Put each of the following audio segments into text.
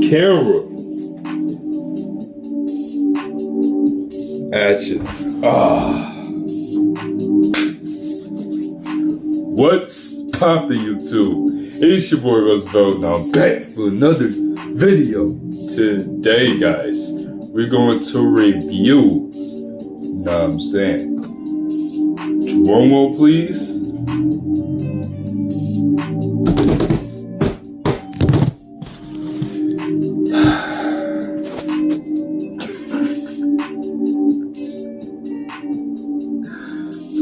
camera. Action. What's poppin', YouTube? It's your boy Roosevelt, and I'm back for another video. Today, guys, we're going to review. You know what I'm saying? Drum roll, please.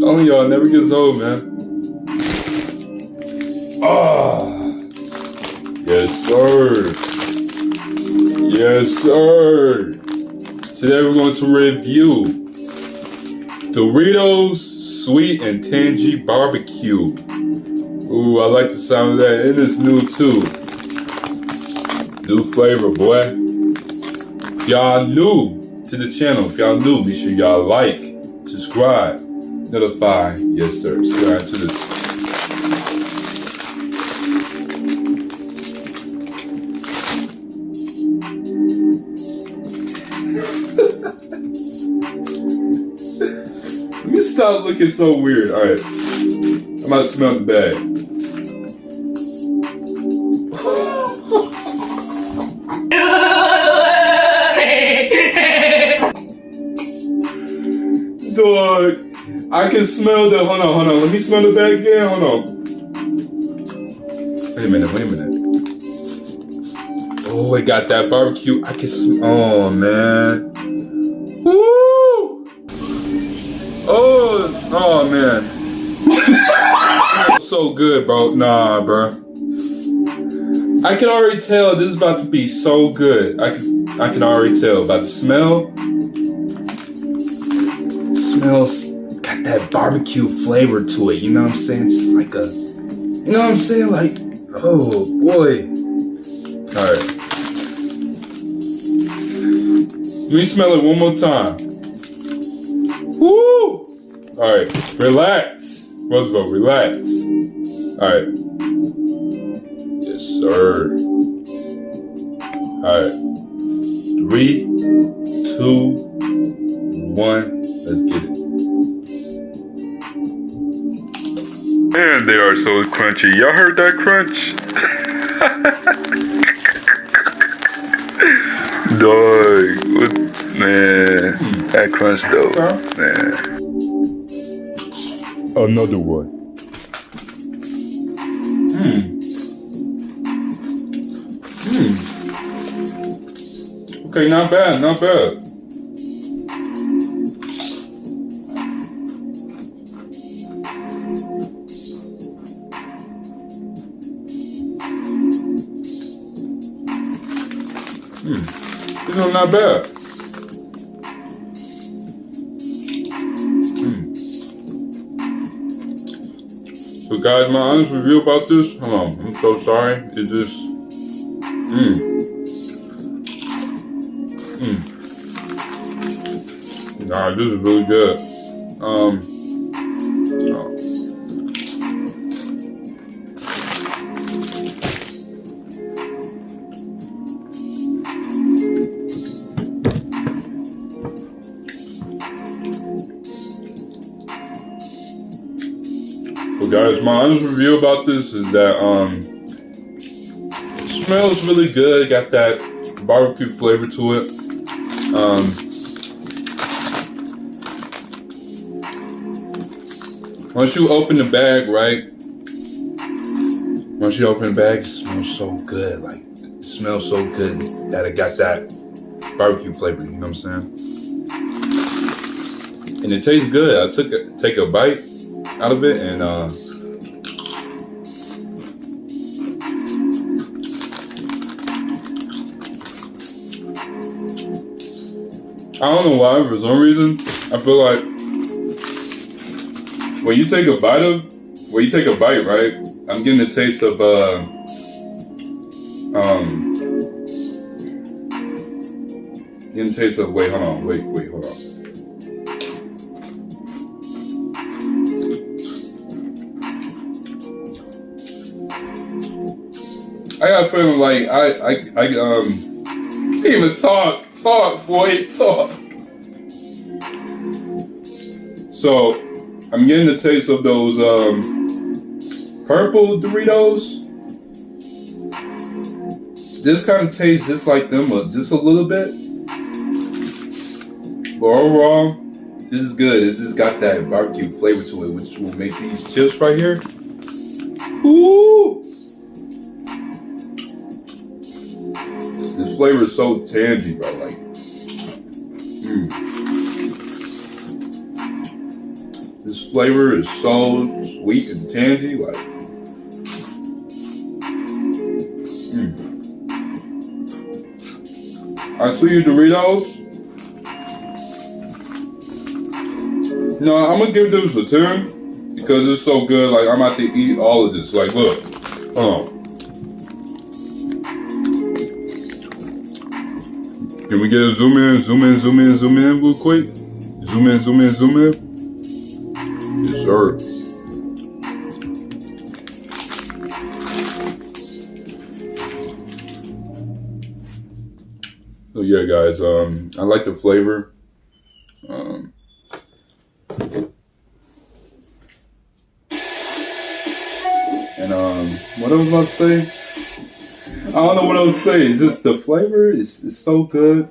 Telling y'all, it never gets old, man. Yes, sir. Yes, sir. Today we're going to review Doritos Sweet and Tangy BBQ. Ooh, I like the sound of that. It is new too. New flavor, boy. If y'all new to the channel, if y'all new, be sure y'all like, subscribe, notify. Yes, sir. Subscribe to this. Let me stop looking so weird. Alright. I'm about to smell the bag. Dog. I can smell the. Hold on. Let me smell the bag again. Hold on. Wait a minute. Oh, it got that barbecue. I can smell. Oh, man. Woo! Oh man. So good, bro. Nah, bro. I can already tell this is about to be so good. I can already tell about the smell. Smells got that barbecue flavor to it. You know what I'm saying? Just like a, you know what I'm saying? Like, oh boy. All right. Let me smell it one more time. Woo! Alright, relax. Roosevelt, relax. Alright. Yes, sir. Alright. 3, 2, 1. Let's get it. Man, they are so crunchy. Y'all heard that crunch? Dog. Man, that crunch though. Man. Another one. Okay, not bad. This is not bad. So guys, my honest review about this, hold on, I'm so sorry. It just, Nah, this is really good. So guys, my honest review about this is that it smells really good. Got that barbecue flavor to it. Once you open the bag, right? Once you open the bag, it smells so good. Like, it smells so good that it got that barbecue flavor. You know what I'm saying? And it tastes good. I take a bite out of it, and I don't know why, for some reason, I feel like when you take a bite, right? I'm getting the taste of wait, hold on. I got a feeling like I Even talk, boy, talk. So, I'm getting the taste of those purple Doritos. This kind of tastes just like them, just a little bit. But overall, this is good. It's just got that barbecue flavor to it, which will make these chips right here. Ooh! This flavor is so tangy, bro. Like, this flavor is so sweet and tangy. Like, I see you, Doritos. No, I'm gonna give this a 10 because it's so good. Like, I'm about to eat all of this. Like, look, hold on. Can we get a zoom in real quick? Zoom in. Yes, sir. So yeah, guys, I like the flavor. What I was about to say? I don't know what I was saying. Just the flavor is so good.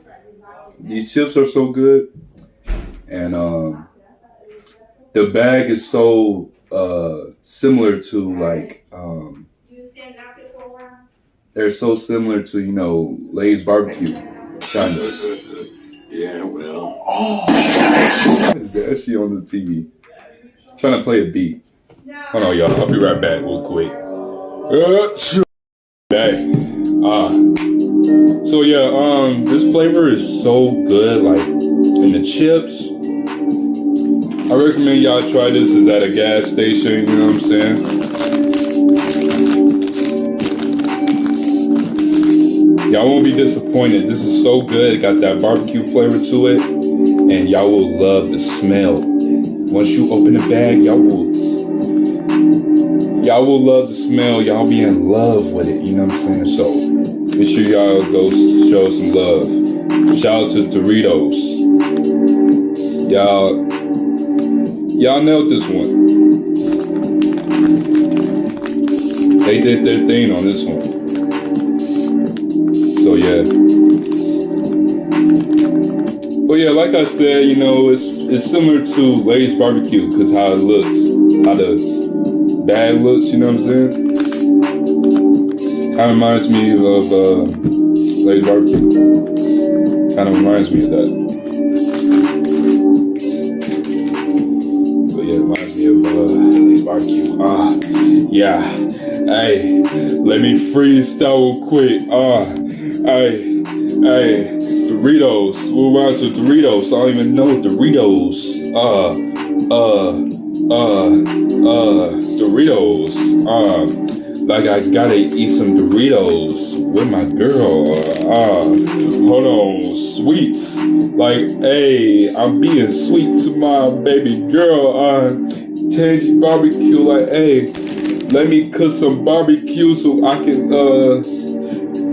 These chips are so good, and the bag is so similar to like they're so similar to, you know, Lay's barbecue kind of. Yeah, well. What is that? She on the TV trying to play a beat. Hold on, y'all. I'll be right back real quick. Back. So yeah, this flavor is so good, like, in the chips. I recommend y'all try this. It's at a gas station, you know what I'm saying? Y'all won't be disappointed. This is so good. It got that barbecue flavor to it, and y'all will love the smell. Once you open the bag, y'all will love the smell. Y'all be in love with it, you know what I'm saying? So make sure y'all go show some love. Shout out to Doritos. Y'all nailed this one. They did their thing on this one. So yeah. But yeah, like I said, you know, it's similar to Lay's barbecue because how it looks, how the bag looks, you know what I'm saying? Kind of reminds me of Lay's barbecue. Kind of reminds me of that. So yeah, it reminds me of Lay's barbecue. Yeah. Hey, let me freestyle real quick. Hey, Doritos. What reminds me of Doritos? I don't even know Doritos. Doritos. Like I gotta eat some Doritos with my girl. Hold on, sweet. Like, hey, I'm being sweet to my baby girl. Tangy barbecue. Like, hey, let me cook some barbecue so I can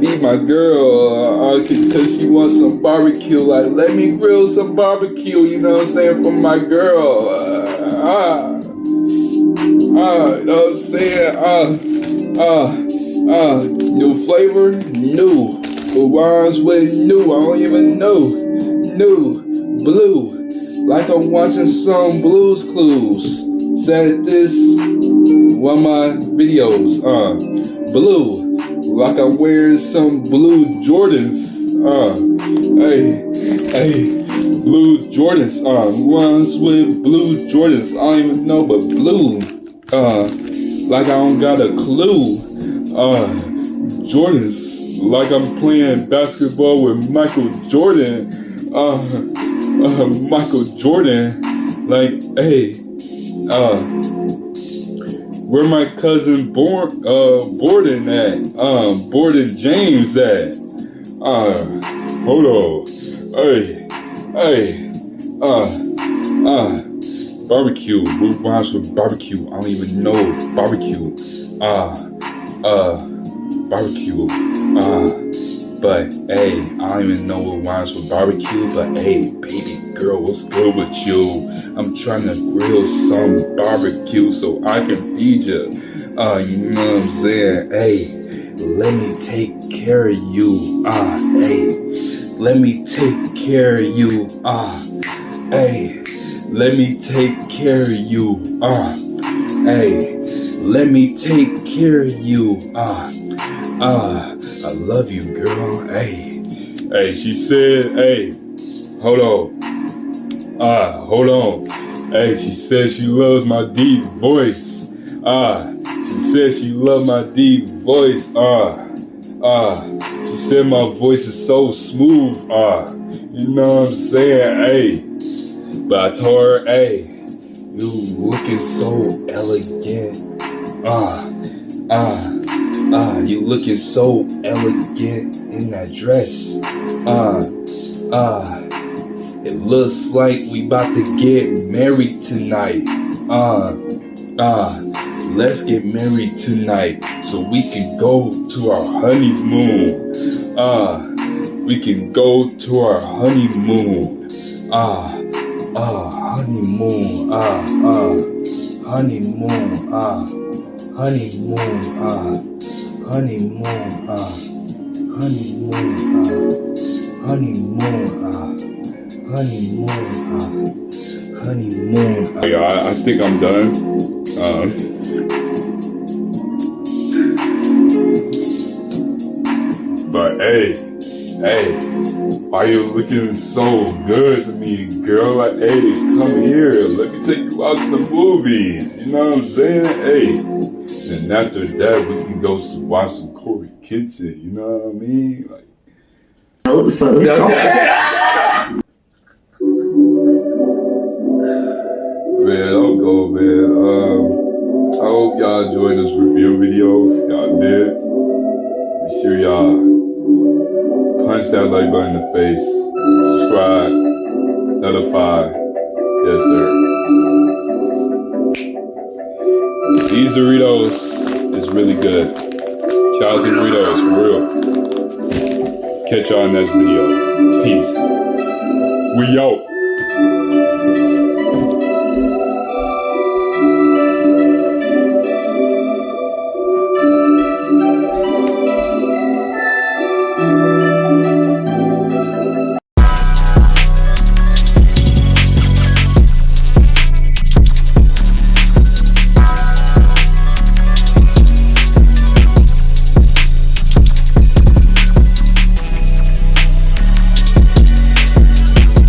feed my girl. Cause she wants some barbecue. Like, let me grill some barbecue. You know what I'm saying, for my girl. You know what I'm saying? New flavor, new. Who rhymes with new? I don't even know. New, blue. Like I'm watching some Blues Clues. Said this one of my videos. Blue. Like I'm wearing some blue Jordans. Hey. Blue Jordans. Runs with blue Jordans. I don't even know, but blue. Like I don't got a clue. Jordans. Like I'm playing basketball with Michael Jordan. Michael Jordan. Like, hey. Where my cousin Borden at? Borden James at? Hold on. Hey. Barbecue. What rhymes with barbecue? I don't even know barbecue. Barbecue. But hey, I don't even know what rhymes with barbecue. But hey, baby girl, what's good with you? I'm trying to grill some barbecue so I can feed you. You know what I'm saying? Hey, let me take care of you. Hey, let me take care of you. Hey, let me take care of you. Hey, let me take care of you. I love you, girl. Hey, she said, hey, hold on. Hey, she said she loves my deep voice. She said she loves my deep voice. She said my voice is so smooth. You know what I'm saying? Hey, but I told her, hey, you looking so elegant. You looking so elegant in that dress. It looks like we about to get married tonight. Let's get married tonight so we can go to our honeymoon. We can go to our honeymoon. Honeymoon. Honeymoon. Honeymoon. Honeymoon. Honeymoon. Honeymoon. Honeymoon. Yeah, I think I'm done. But hey, why you looking so good to me, girl? Like, hey, come here. Let me take you out to the movies. You know what I'm saying? Hey, and after that, we can go watch some Corey Kitchen. You know what I mean? Like, man, don't go, man. I hope y'all enjoyed this review video. If y'all did, be sure y'all punch that like button in the face, subscribe, notify. Yes, sir. These Doritos is really good. Shout out to Doritos, for real. Catch y'all in next video. Peace. We out.